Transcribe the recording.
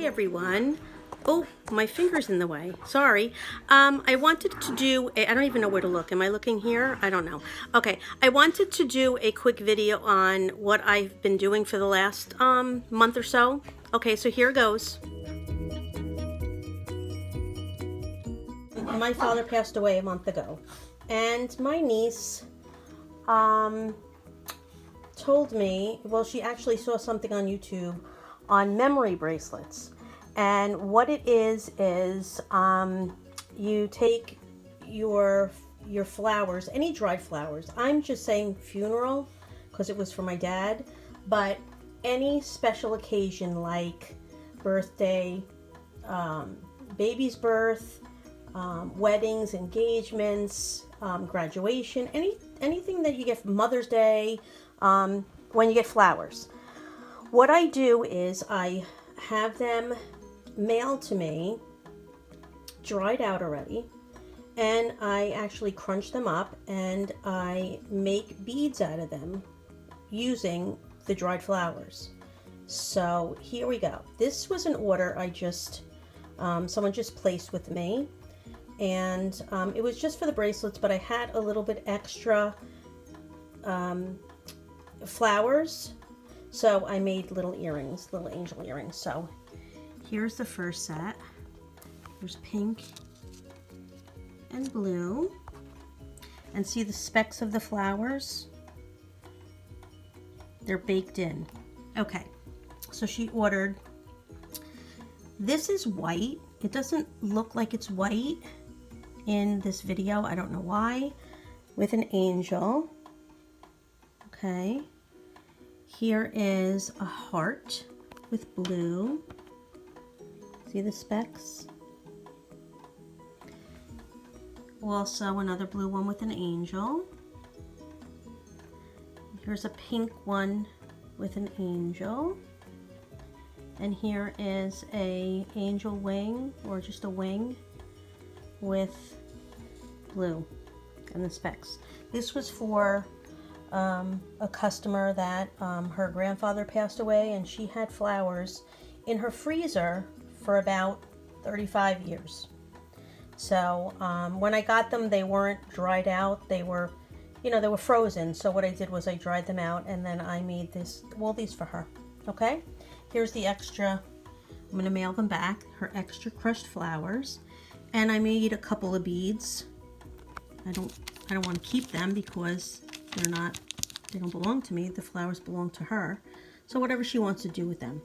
Hi everyone. Oh, my finger's in the way. Sorry. I wanted to do I don't even know where to look. Am I looking here? I don't know. Okay. I wanted to do a quick video on what I've been doing for the last month or so. Okay, so here goes. My father passed away a month ago, and my niece told me, well, she actually saw something on YouTube on memory bracelets. And what it is you take your flowers, any dried flowers. I'm just saying funeral because it was for my dad, but any special occasion like birthday, baby's birth, weddings, engagements, graduation, anything that you get for Mother's Day, when you get flowers. What I do is I have them mailed to me, dried out already, and I actually crunch them up and I make beads out of them using the dried flowers. So here we go. This was an order I just, someone just placed with me, and it was just for the bracelets, but I had a little bit extra flowers, so I made little earrings, little angel earrings. So here's the first set. There's pink and blue, and see the specks of the flowers? They're baked in. Okay, so she ordered, this is white. It doesn't look like it's white in this video, I don't know why, with an angel. Okay, here is a heart with blue. See the specks? Also another blue one with an angel. Here's a pink one with an angel. And here is a angel wing, or just a wing with blue and the specks. This was for a customer that her grandfather passed away, and she had flowers in her freezer for about 35 years. So when I got them, they weren't dried out. They were, they were frozen. So what I did was I dried them out, and then I made these for her. Okay, here's the extra. I'm gonna mail them back, her extra crushed flowers, and I made a couple of beads. I don't want to keep them because they don't belong to me. The flowers belong to her. So whatever she wants to do with them.